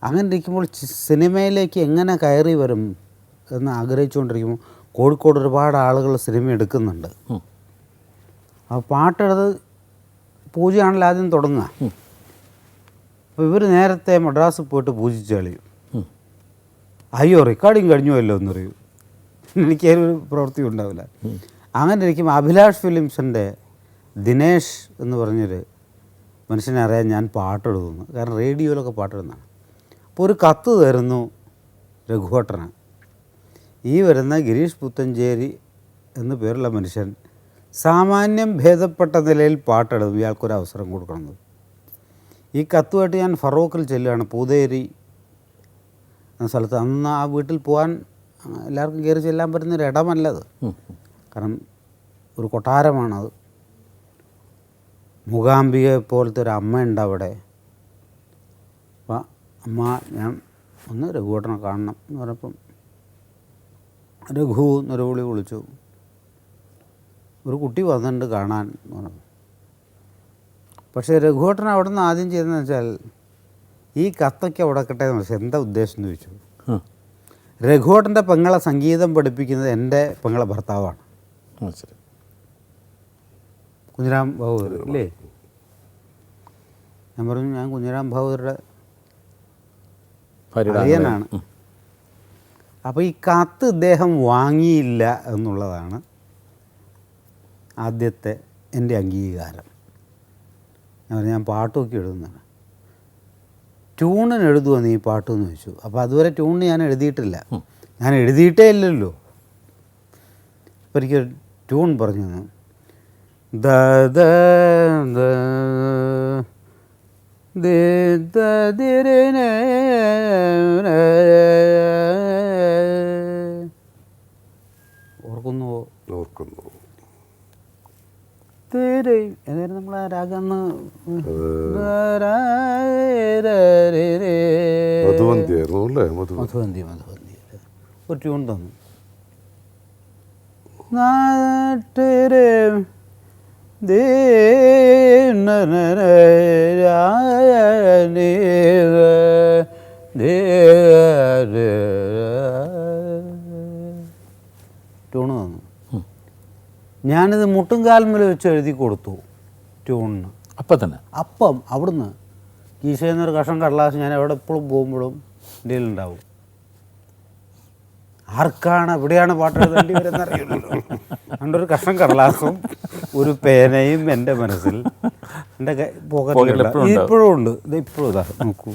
അങ്ങനെ ഇരിക്കുമ്പോൾ സിനിമയിലേക്ക് എങ്ങനെ കയറി വരും എന്ന് ആഗ്രഹിച്ചുകൊണ്ടിരിക്കുമ്പോൾ കോഴിക്കോട് ഒരുപാട് ആളുകൾ സിനിമ എടുക്കുന്നുണ്ട്. അപ്പോൾ പാട്ടെടുത്ത് പൂജയാണല്ലോ ആദ്യം തുടങ്ങുക. അപ്പോൾ ഇവർ നേരത്തെ മദ്രാസിൽ പോയിട്ട് പൂജിച്ച് കളയും. അയ്യോ റെക്കോർഡിങ് കഴിഞ്ഞുവല്ലോ എന്ന് പറയും. എനിക്കൊരു പ്രവൃത്തി ഉണ്ടാവില്ല. അങ്ങനെ ഇരിക്കുമ്പോൾ അഭിലാഷ് ഫിലിംസിൻ്റെ ദിനേശ് എന്ന് പറഞ്ഞൊരു മനുഷ്യനെ അറിയാൻ ഞാൻ പാട്ടെടുക്കുന്നു. കാരണം റേഡിയോയിലൊക്കെ പാട്ടിടുന്നതാണ്. അപ്പോൾ ഒരു കത്ത് തരുന്നു രഘുവട്ടന്. ഈ വരുന്ന ഗിരീഷ് പുത്തഞ്ചേരി എന്നു പേരുള്ള മനുഷ്യൻ സാമാന്യം ഭേദപ്പെട്ട നിലയിൽ പാട്ടെടുക്കും, ഇയാൾക്കൊരു അവസരം കൊടുക്കണമെന്ന്. ഈ കത്തുമായിട്ട് ഞാൻ ഫറോക്കിൽ ചെല്ലുകയാണ്, പൂതേരി എന്ന സ്ഥലത്ത്. അന്ന് ആ വീട്ടിൽ പോകാൻ എല്ലാവർക്കും കയറി ചെല്ലാൻ പറ്റുന്നൊരു ഇടമല്ലത്. കാരണം ഒരു കൊട്ടാരമാണത്. മൂകാംബിക പോലത്തെ ഒരു അമ്മയുണ്ട് അവിടെ. അപ്പം അമ്മ ഞാൻ ഒന്ന് രഘുവേട്ടനെ കാണണം എന്ന് പറഞ്ഞപ്പം രഘു എന്നൊരു വിളി വിളിച്ചു. ഒരു കുട്ടി വന്നിട്ടുണ്ട് കാണാൻ എന്ന് പറഞ്ഞു. പക്ഷേ രഘുവേട്ടൻ അവിടെ നിന്ന് ആദ്യം ചെയ്തതെന്ന് വെച്ചാൽ ഈ കത്തൊക്കെ അവിടെ കിട്ടെ എന്ന് വെച്ചാൽ എന്താ ഉദ്ദേശം എന്ന് ചോദിച്ചു. രഘുവേട്ടൻ്റെ പെങ്ങളെ സംഗീതം പഠിപ്പിക്കുന്നത് എൻ്റെ പെങ്ങളെ ഭർത്താവാണ്, കുഞ്ഞിരാം ഭാഗവതർ അല്ലേ. ഞാൻ പറഞ്ഞു ഞാൻ കുഞ്ഞിരാം ഭാഗവതരുടെ അളിയനാണ്. അപ്പോൾ ഈ കത്ത് ഇദ്ദേഹം വാങ്ങിയില്ല എന്നുള്ളതാണ് ആദ്യത്തെ എൻ്റെ അംഗീകാരം. ഞാൻ പറഞ്ഞു ഞാൻ പാട്ടൊക്കെ എഴുതുന്നതാണ്. ട്യൂണിന് എഴുതുമോ നീ പാട്ടെന്ന് ചോദിച്ചു. അപ്പോൾ അതുവരെ ട്യൂണിന് ഞാൻ എഴുതിയിട്ടില്ല, ഞാൻ എഴുതിയിട്ടേ ഇല്ലല്ലോ. അപ്പോൾ എനിക്കൊരു ട്യൂൺ പറഞ്ഞു തന്നു. ദ ദ ദ ദ ദിരനെ ഓർക്കുന്നുവോ? ഓർക്കുന്നു. എന്തായാലും നമ്മൾ ആ രാഗന്ന് മധുവന്തി ഒരു ട്യൂൺ തന്നു. നാട്ടരെ ട്യൂണ് തന്നു. ഞാനിത് മുട്ടും കാൽമേൽ വെച്ച് എഴുതി കൊടുത്തു ട്യൂണിന്. അപ്പം തന്നെ അവിടുന്ന് കീശയിൽ നിന്നൊരു കഷ്ണം കടലാസ് ഞാൻ എവിടെ എപ്പോഴും പോകുമ്പോഴും എൻ്റെ ഉണ്ടാവും. ആർക്കാണ് എവിടെയാണ് പാട്ട് എഴുതേണ്ടി വരുന്നത് അറിയുള്ളൂ. അതുകൊണ്ട് ഒരു കഷ്ണം കടലാസും ഒരു പേനയും എൻ്റെ മനസ്സിൽ എൻ്റെ പോക്കറ്റിൽ ഇപ്പോഴും ഉണ്ട്. ഇത് ഇപ്പോഴും ഇതാ നോക്കൂ.